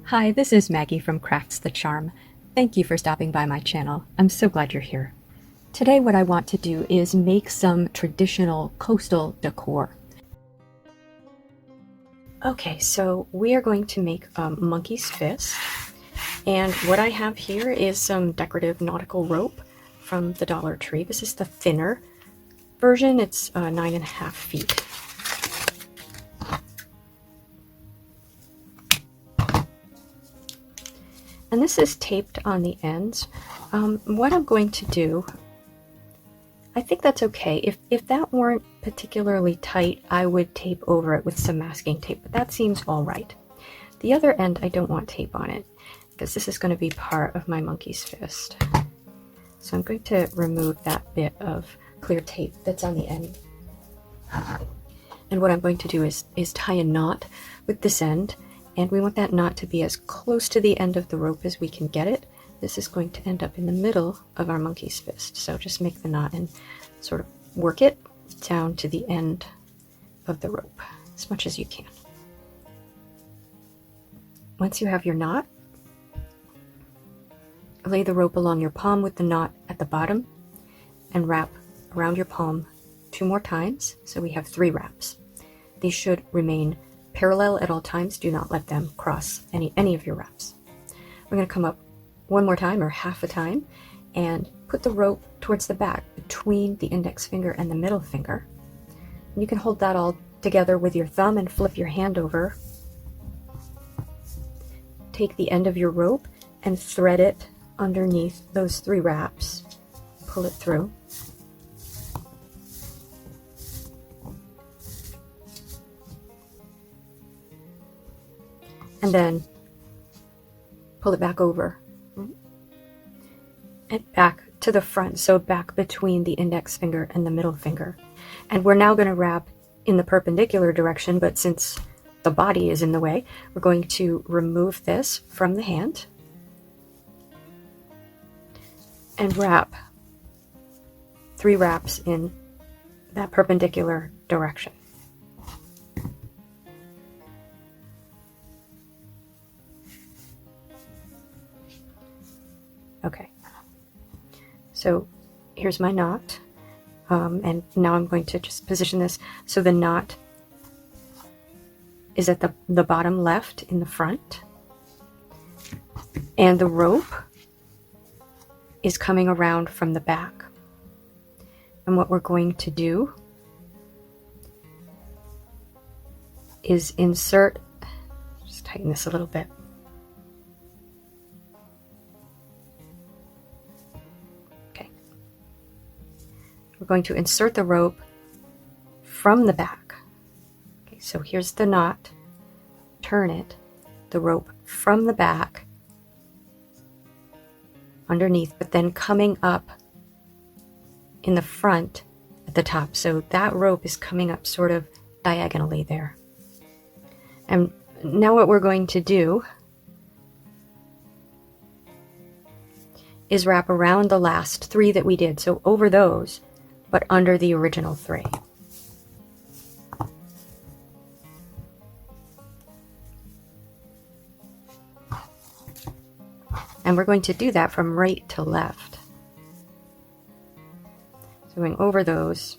Hi, this is Maggie from Crafts the Charm. Thank you for stopping by my channel. I'm so glad you're here. Today what I want to do is make some traditional coastal decor. Okay, so we are going to make a monkey's fist. And what I have here is some decorative nautical rope from the Dollar Tree. This is the thinner version. It's 9.5 feet. And this is taped on the ends. What I'm going to do, I think that's okay. If that weren't particularly tight, I would tape over it with some masking tape, but that seems all right. The other end, I don't want tape on it, because this is going to be part of my monkey's fist. So I'm going to remove that bit of clear tape that's on the end. And what I'm going to do is tie a knot with this end. And we want that knot to be as close to the end of the rope as we can get it. This is going to end up in the middle of our monkey's fist. So just make the knot and sort of work it down to the end of the rope as much as you can. Once you have your knot, lay the rope along your palm with the knot at the bottom and wrap around your palm 2 more times. So we have 3 wraps. These should remain parallel at all times. Do not let them cross any of your wraps. We're going to come up 1 more time, or half a time, and put the rope towards the back between the index finger and the middle finger. And you can hold that all together with your thumb and flip your hand over. Take the end of your rope and thread it underneath those 3 wraps. Pull it through. And then pull it back over and back to the front, so back between the index finger and the middle finger. And we're now going to wrap in the perpendicular direction, but since the body is in the way, we're going to remove this from the hand and wrap 3 wraps in that perpendicular direction. Okay, so here's my knot, and now I'm going to just position this so the knot is at the bottom left in the front, and the rope is coming around from the back. And what we're going to do is insert, just tighten this a little bit. We're going to insert the rope from the back. Okay, so here's the knot. Turn it, the rope from the back underneath, but then coming up in the front at the top. So that rope is coming up sort of diagonally there. And now what we're going to do is wrap around the last 3 that we did. So over those, but under the original 3. And we're going to do that from right to left. So going over those.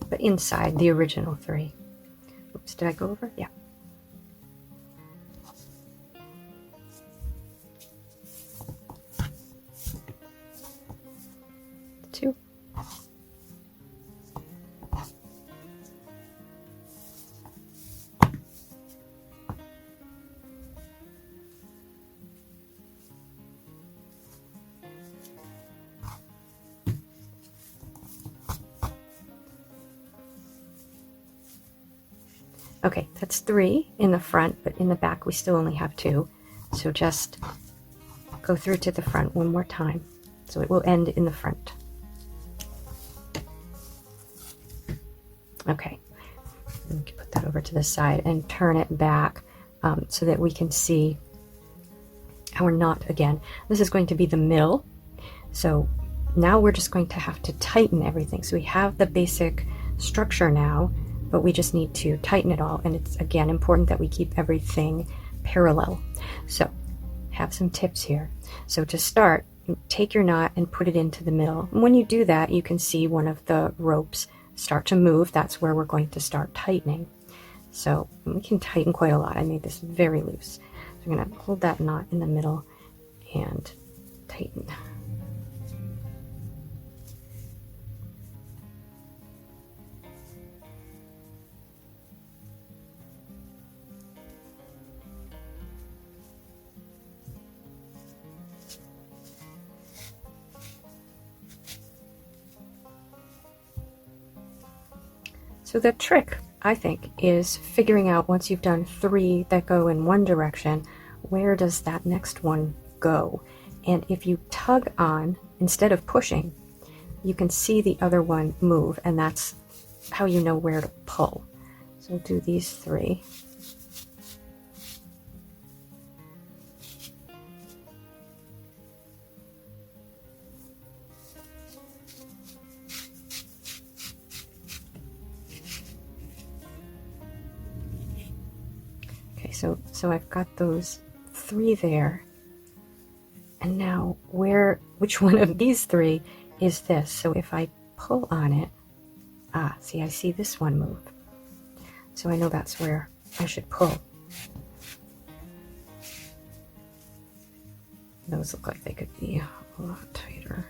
But inside the original 3. Oops, did I go over? Yeah. Okay, that's 3 in the front, but in the back we still only have 2. So just go through to the front 1 more time. So it will end in the front. Okay, and we can put that over to the side and turn it back so that we can see our knot again. This is going to be the mill. So now we're just going to have to tighten everything. So we have the basic structure now, but we just need to tighten it all. And it's, again, important that we keep everything parallel. So have some tips here. So to start, take your knot and put it into the middle. And when you do that, you can see one of the ropes start to move. That's where we're going to start tightening. So we can tighten quite a lot. I made this very loose. So I'm going to hold that knot in the middle and tighten. So the trick, I think, is figuring out, once you've done 3 that go in one direction, where does that next one go? And if you tug on, instead of pushing, you can see the other one move, and that's how you know where to pull. So we'll do these 3. So I've got those 3 there, and now which one of these 3 is this? So if I pull on it, see, I see this one move, so I know that's where I should pull. Those look like they could be a lot tighter.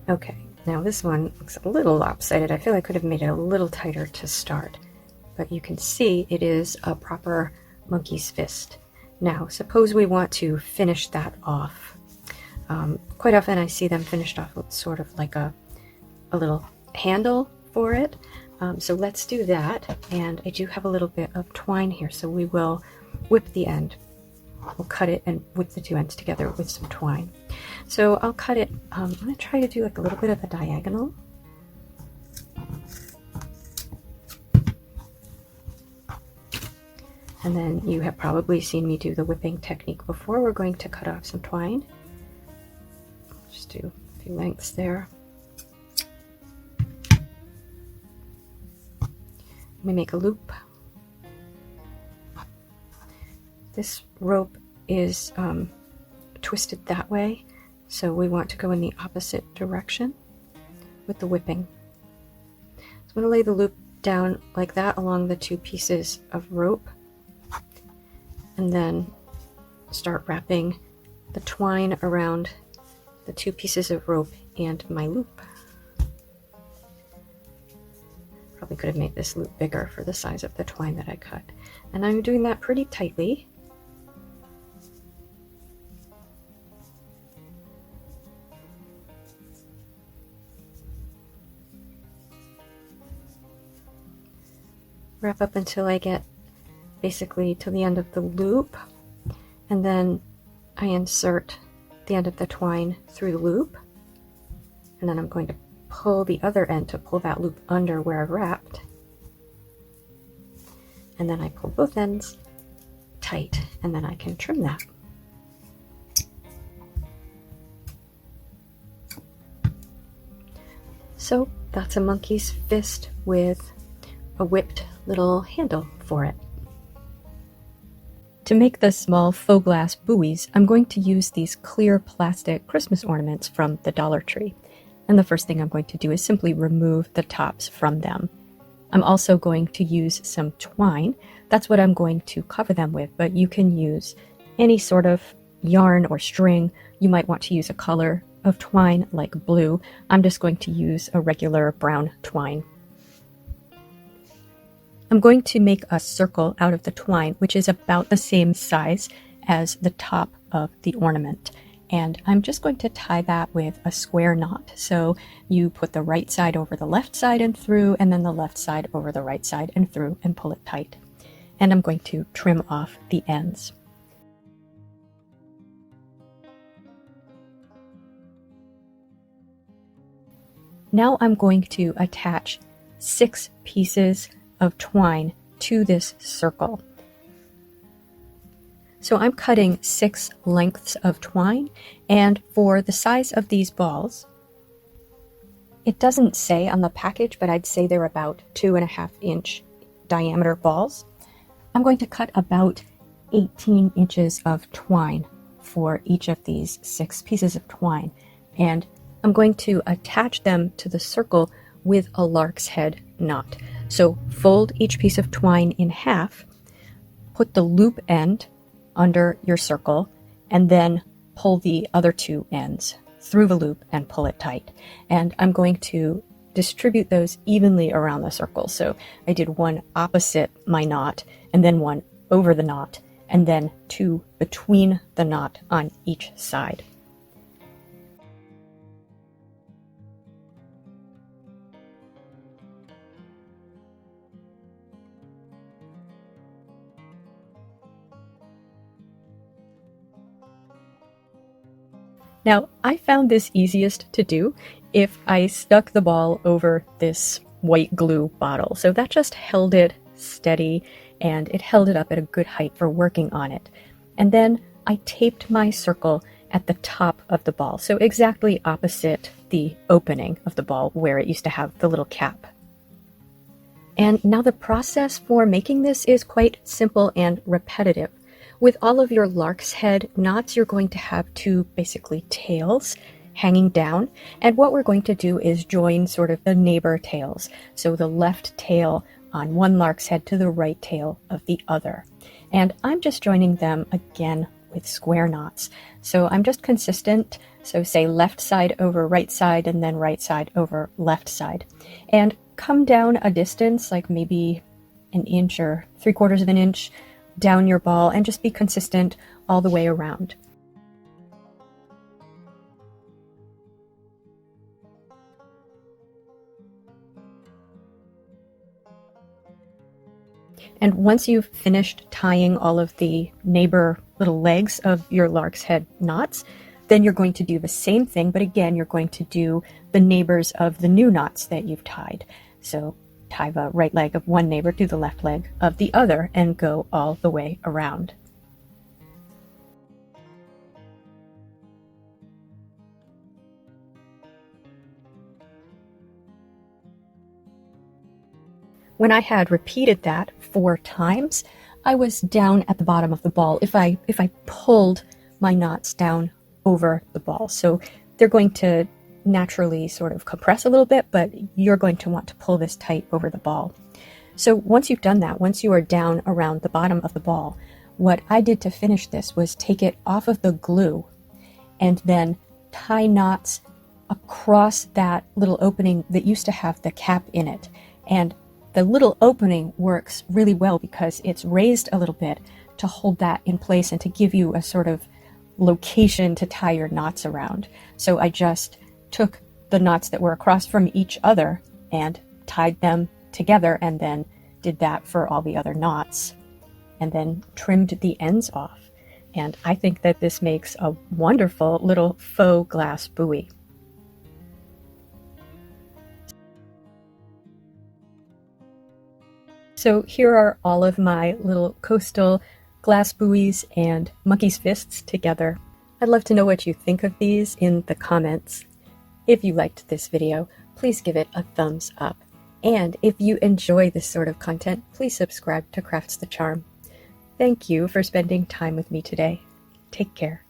Okay, now this one looks a little lopsided. I feel I could have made it a little tighter to start, but you can see it is a proper monkey's fist. Now, suppose we want to finish that off. Quite often I see them finished off with sort of like a little handle for it. So let's do that. And I do have a little bit of twine here, so we will whip the end. We'll cut it and whip the 2 ends together with some twine. So I'll cut it, I'm going to try to do like a little bit of a diagonal. And then you have probably seen me do the whipping technique before. We're going to cut off some twine. Just do a few lengths there. We make a loop. This rope is twisted that way, so we want to go in the opposite direction with the whipping. So I'm going to lay the loop down like that along the 2 pieces of rope, and then start wrapping the twine around the 2 pieces of rope and my loop. Probably could have made this loop bigger for the size of the twine that I cut. And I'm doing that pretty tightly. Wrap up until I get basically to the end of the loop, and then I insert the end of the twine through the loop, and then I'm going to pull the other end to pull that loop under where I've wrapped, and then I pull both ends tight, and then I can trim that. So that's a monkey's fist with a whipped little handle for it. To make the small faux glass buoys, I'm going to use these clear plastic Christmas ornaments from the Dollar Tree. And the first thing I'm going to do is simply remove the tops from them. I'm also going to use some twine. That's what I'm going to cover them with, but you can use any sort of yarn or string. You might want to use a color of twine like blue. I'm just going to use a regular brown twine. I'm going to make a circle out of the twine, which is about the same size as the top of the ornament. And I'm just going to tie that with a square knot. So you put the right side over the left side and through, and then the left side over the right side and through, and pull it tight. And I'm going to trim off the ends. Now I'm going to attach 6 pieces of twine to this circle. So I'm cutting 6 lengths of twine, and for the size of these balls, it doesn't say on the package, but I'd say they're about 2.5-inch diameter balls. I'm going to cut about 18 inches of twine for each of these 6 pieces of twine, and I'm going to attach them to the circle with a lark's head knot. So fold each piece of twine in half, put the loop end under your circle, and then pull the other 2 ends through the loop and pull it tight. And I'm going to distribute those evenly around the circle. So I did one opposite my knot, and then one over the knot, and then 2 between the knot on each side. Now, I found this easiest to do if I stuck the ball over this white glue bottle. So that just held it steady, and it held it up at a good height for working on it. And then I taped my circle at the top of the ball, so exactly opposite the opening of the ball where it used to have the little cap. And now the process for making this is quite simple and repetitive. With all of your lark's head knots, you're going to have 2 basically tails hanging down. And what we're going to do is join sort of the neighbor tails. So the left tail on one lark's head to the right tail of the other. And I'm just joining them again with square knots. So I'm just consistent. So say left side over right side, and then right side over left side. And come down a distance, like maybe 1 inch or 3/4 of an inch down your ball, and just be consistent all the way around. And once you've finished tying all of the neighbor little legs of your lark's head knots, then you're going to do the same thing, but again, you're going to do the neighbors of the new knots that you've tied. So tie the right leg of one neighbor to the left leg of the other and go all the way around. When I had repeated that 4 times, I was down at the bottom of the ball if I pulled my knots down over the ball. So they're going to naturally sort of compress a little bit, but you're going to want to pull this tight over the ball. So once you've done that, once you are down around the bottom of the ball, what I did to finish this was take it off of the glue and then tie knots across that little opening that used to have the cap in it. And the little opening works really well because it's raised a little bit to hold that in place and to give you a sort of location to tie your knots around. So I just took the knots that were across from each other and tied them together, and then did that for all the other knots, and then trimmed the ends off. And I think that this makes a wonderful little faux glass buoy. So here are all of my little coastal glass buoys and monkey's fists together. I'd love to know what you think of these in the comments. If you liked this video, please give it a thumbs up. And if you enjoy this sort of content, please subscribe to Crafts the Charm. Thank you for spending time with me today. Take care.